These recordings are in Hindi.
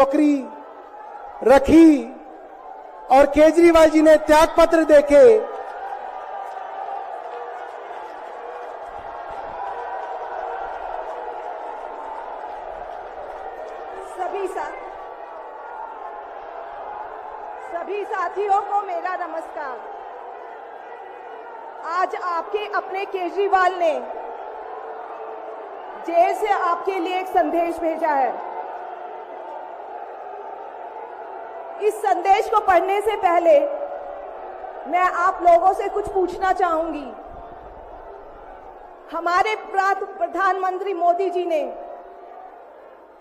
नौकरी रखी और केजरीवाल जी ने त्याग पत्र देके सभी साथियों को मेरा नमस्कार। आज आपके अपने केजरीवाल ने जेल से आपके लिए एक संदेश भेजा है। इस संदेश को पढ़ने से पहले मैं आप लोगों से कुछ पूछना चाहूंगी। हमारे प्रधानमंत्री मोदी जी ने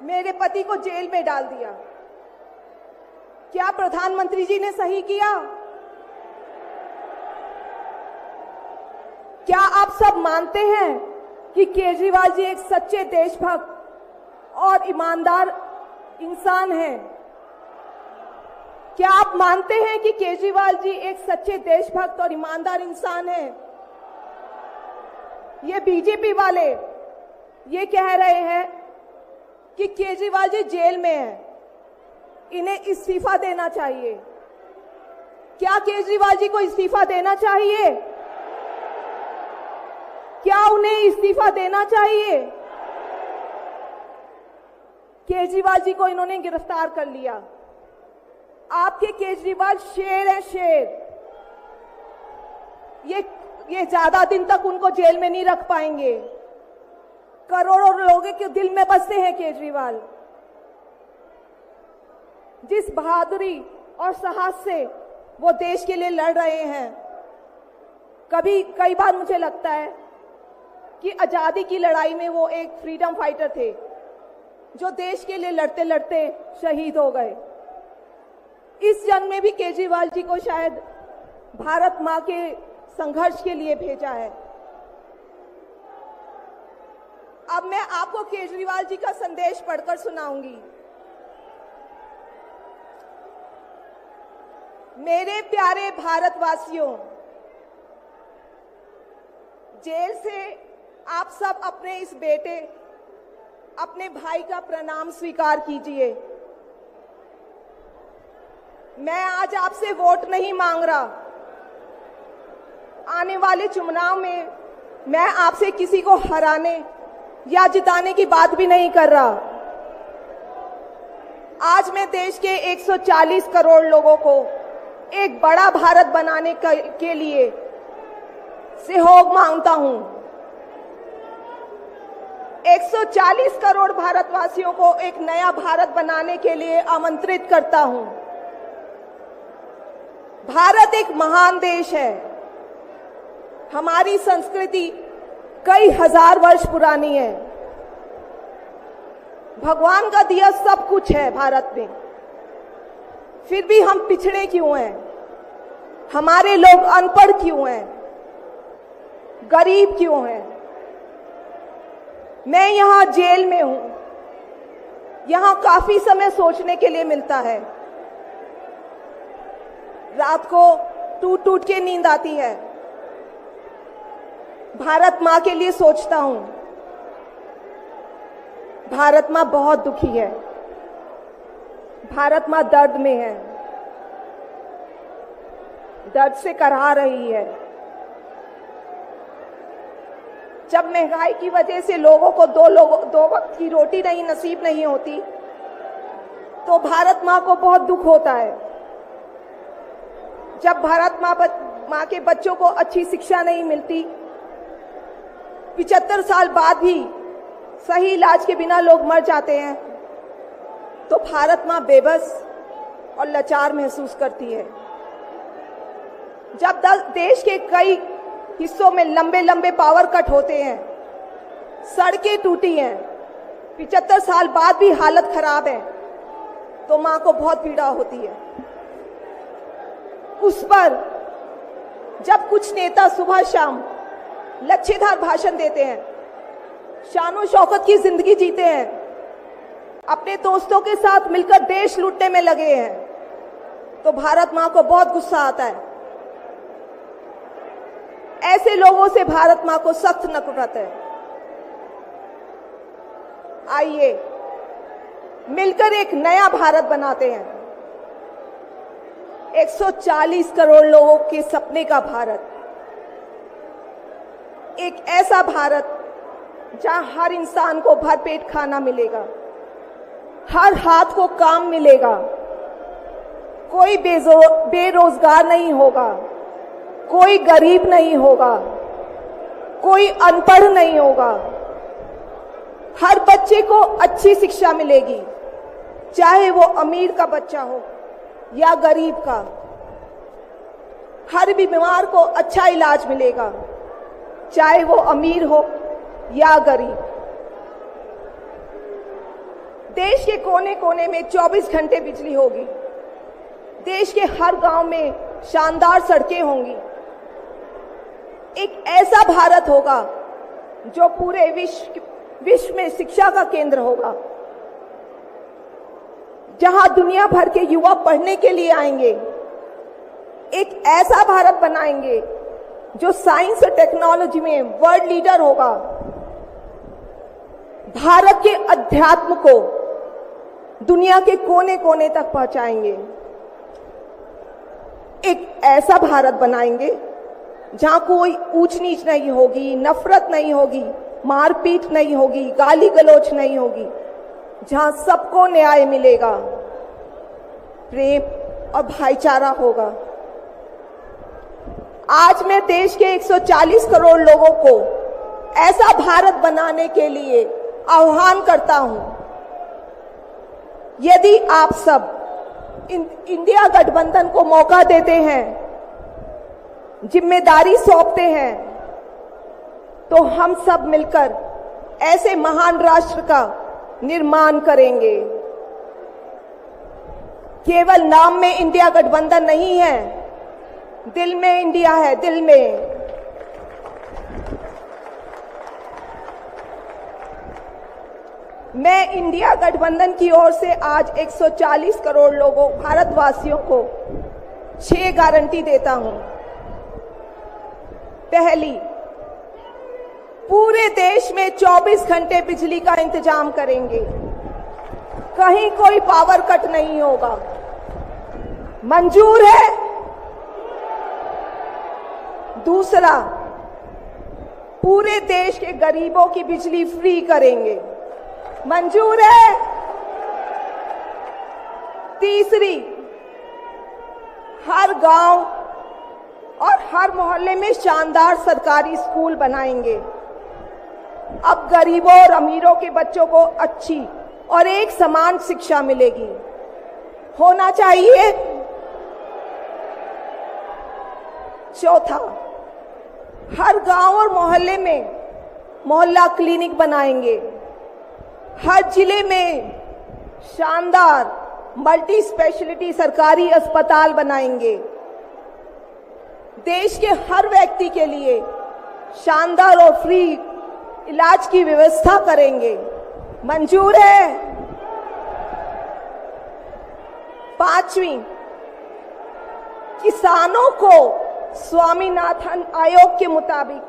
मेरे पति को जेल में डाल दिया। क्या प्रधानमंत्री जी ने सही किया? क्या आप सब मानते हैं कि केजरीवाल जी एक सच्चे देशभक्त और ईमानदार इंसान हैं? क्या आप मानते हैं कि केजरीवाल जी एक सच्चे देशभक्त और ईमानदार इंसान हैं? ये बीजेपी वाले ये कह रहे हैं कि केजरीवाल जी जेल में हैं, इन्हें इस्तीफा देना चाहिए। क्या केजरीवाल जी को इस्तीफा देना चाहिए? क्या उन्हें इस्तीफा देना चाहिए? केजरीवाल जी को इन्होंने गिरफ्तार कर लिया। आपके केजरीवाल शेर है, शेर। ये ज्यादा दिन तक उनको जेल में नहीं रख पाएंगे। करोड़ों लोगों के दिल में बसते हैं केजरीवाल। जिस बहादुरी और साहस से वो देश के लिए लड़ रहे हैं, कई बार मुझे लगता है कि आजादी की लड़ाई में वो एक फ्रीडम फाइटर थे जो देश के लिए लड़ते लड़ते शहीद हो गए। इस जंग में भी केजरीवाल जी को शायद भारत मां के संघर्ष के लिए भेजा है। अब मैं आपको केजरीवाल जी का संदेश पढ़कर सुनाऊंगी। मेरे प्यारे भारतवासियों, जेल से आप सब अपने इस बेटे, अपने भाई का प्रणाम स्वीकार कीजिए। मैं आज आपसे वोट नहीं मांग रहा। आने वाले चुनाव में मैं आपसे किसी को हराने या जिताने की बात भी नहीं कर रहा। आज मैं देश के 140 करोड़ लोगों को एक बड़ा भारत बनाने के लिए सहयोग मांगता हूं। 140 करोड़ भारतवासियों को एक नया भारत बनाने के लिए आमंत्रित करता हूं। भारत एक महान देश है। हमारी संस्कृति कई हजार वर्ष पुरानी है। भगवान का दिया सब कुछ है भारत में, फिर भी हम पिछड़े क्यों हैं? हमारे लोग अनपढ़ क्यों हैं? गरीब क्यों हैं? मैं यहां जेल में हूं। यहां काफी समय सोचने के लिए मिलता है। रात को टूट टूट के नींद आती है। भारत मां के लिए सोचता हूं। भारत मां बहुत दुखी है। भारत मां दर्द में है, दर्द से कराह रही है। जब महंगाई की वजह से लोगों को दो वक्त की रोटी नसीब नहीं होती, तो भारत मां को बहुत दुख होता है। जब भारत मां के बच्चों को अच्छी शिक्षा नहीं मिलती, 75 साल बाद भी सही इलाज के बिना लोग मर जाते हैं, तो भारत मां बेबस और लाचार महसूस करती है। जब देश के कई हिस्सों में लंबे लंबे पावर कट होते हैं, सड़कें टूटी हैं, 75 साल बाद भी हालत खराब है, तो मां को बहुत पीड़ा होती है। उस पर जब कुछ नेता सुबह शाम लच्छेदार भाषण देते हैं, शानो शौकत की जिंदगी जीते हैं, अपने दोस्तों के साथ मिलकर देश लूटने में लगे हैं, तो भारत मां को बहुत गुस्सा आता है। ऐसे लोगों से भारत मां को सख्त नफरत है। आइए मिलकर एक नया भारत बनाते हैं। 140 करोड़ लोगों के सपने का भारत, एक ऐसा भारत जहां हर इंसान को भरपेट खाना मिलेगा, हर हाथ को काम मिलेगा, कोई बेरोजगार नहीं होगा, कोई गरीब नहीं होगा, कोई अनपढ़ नहीं होगा, हर बच्चे को अच्छी शिक्षा मिलेगी, चाहे वो अमीर का बच्चा हो या गरीब का। हर बीमार को अच्छा इलाज मिलेगा, चाहे वो अमीर हो या गरीब। देश के कोने कोने में 24 घंटे बिजली होगी, देश के हर गांव में शानदार सड़कें होंगी। एक ऐसा भारत होगा जो पूरे विश्व में शिक्षा का केंद्र होगा, जहां दुनिया भर के युवा पढ़ने के लिए आएंगे। एक ऐसा भारत बनाएंगे जो साइंस और टेक्नोलॉजी में वर्ल्ड लीडर होगा। भारत के अध्यात्म को दुनिया के कोने कोने तक पहुंचाएंगे। एक ऐसा भारत बनाएंगे जहां कोई ऊंच नीच नहीं होगी, नफरत नहीं होगी, मारपीट नहीं होगी, गाली गलौज नहीं होगी, जहां सबको न्याय मिलेगा, प्रेम और भाईचारा होगा। आज मैं देश के 140 करोड़ लोगों को ऐसा भारत बनाने के लिए आह्वान करता हूं। यदि आप सब इंडिया गठबंधन को मौका देते हैं, जिम्मेदारी सौंपते हैं, तो हम सब मिलकर ऐसे महान राष्ट्र का निर्माण करेंगे। केवल नाम में इंडिया गठबंधन नहीं है, दिल में इंडिया है, दिल में। मैं इंडिया गठबंधन की ओर से आज 140 करोड़ लोगों भारतवासियों को 6 गारंटी देता हूं। पहली, पूरे देश में 24 घंटे बिजली का इंतजाम करेंगे, कहीं कोई पावर कट नहीं होगा। मंजूर है? दूसरा, पूरे देश के गरीबों की बिजली फ्री करेंगे, मंजूर है? तीसरी, हर गांव और हर मोहल्ले में शानदार सरकारी स्कूल बनाएंगे। अब गरीबों और अमीरों के बच्चों को अच्छी और एक समान शिक्षा मिलेगी, होना चाहिए। चौथा, हर गांव और मोहल्ले में मोहल्ला क्लिनिक बनाएंगे, हर जिले में शानदार मल्टी स्पेशलिटी सरकारी अस्पताल बनाएंगे, देश के हर व्यक्ति के लिए शानदार और फ्री इलाज की व्यवस्था करेंगे, मंजूर है? पांचवी, किसानों को स्वामीनाथन आयोग के मुताबिक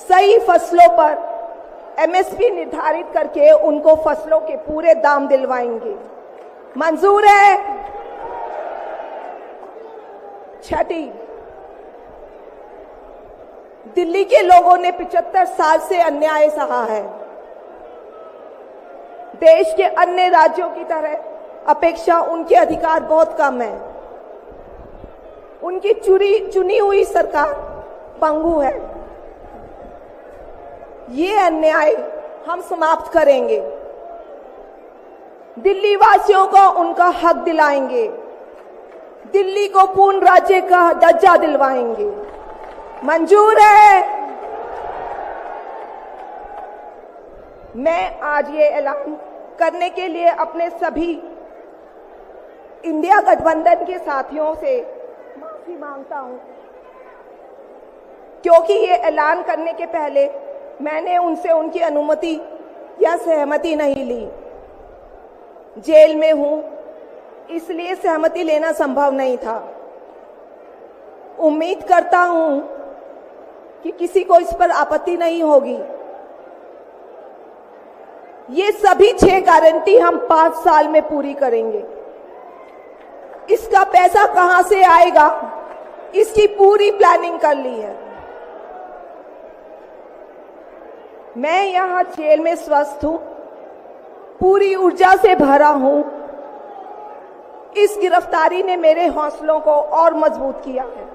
सही फसलों पर एमएसपी निर्धारित करके उनको फसलों के पूरे दाम दिलवाएंगे, मंजूर है? छठी, दिल्ली के लोगों ने 75 साल से अन्याय सहा है। देश के अन्य राज्यों की तरह अपेक्षा उनके अधिकार बहुत कम है। उनकी चुनी हुई सरकार पंगु है। ये अन्याय हम समाप्त करेंगे, दिल्ली वासियों को उनका हक दिलाएंगे, दिल्ली को पूर्ण राज्य का दर्जा दिलवाएंगे, मंजूर है? मैं आज ये ऐलान करने के लिए अपने सभी इंडिया गठबंधन के साथियों से माफी मांगता हूं, क्योंकि ये ऐलान करने के पहले मैंने उनसे उनकी अनुमति या सहमति नहीं ली। जेल में हूं, इसलिए सहमति लेना संभव नहीं था। उम्मीद करता हूं कि किसी को इस पर आपत्ति नहीं होगी। ये सभी 6 गारंटी हम 5 साल में पूरी करेंगे। इसका पैसा कहां से आएगा, इसकी पूरी प्लानिंग कर ली है। मैं यहां जेल में स्वस्थ हूं, पूरी ऊर्जा से भरा हूं। इस गिरफ्तारी ने मेरे हौसलों को और मजबूत किया है।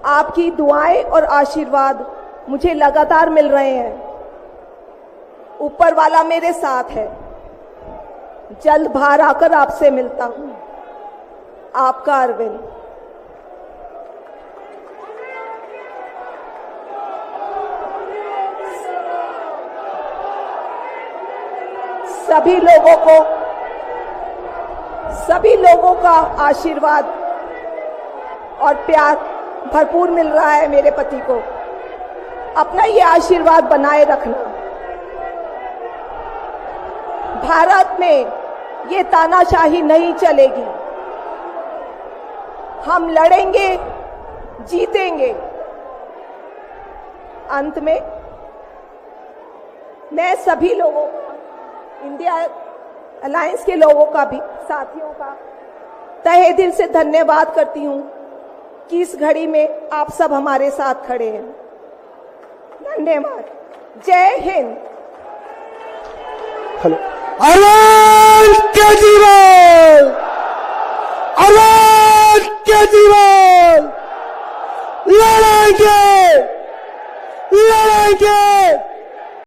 आपकी दुआएं और आशीर्वाद मुझे लगातार मिल रहे हैं। ऊपर वाला मेरे साथ है। जल्द बाहर आकर आपसे मिलता हूं। आपका अरविंद। सभी लोगों का आशीर्वाद और प्यार भरपूर मिल रहा है मेरे पति को। अपना ये आशीर्वाद बनाए रखना। भारत में ये तानाशाही नहीं चलेगी। हम लड़ेंगे, जीतेंगे। अंत में मैं सभी लोगों का, इंडिया अलायंस के लोगों का भी, साथियों का तहे दिल से धन्यवाद करती हूं कि इस घड़ी में आप सब हमारे साथ खड़े हैं। धन्यवाद। जय हिंद। हेलो। अरविंद केजरीवाल, अरविंद केजरीवाल लड़ेंगे, लड़ेंगे।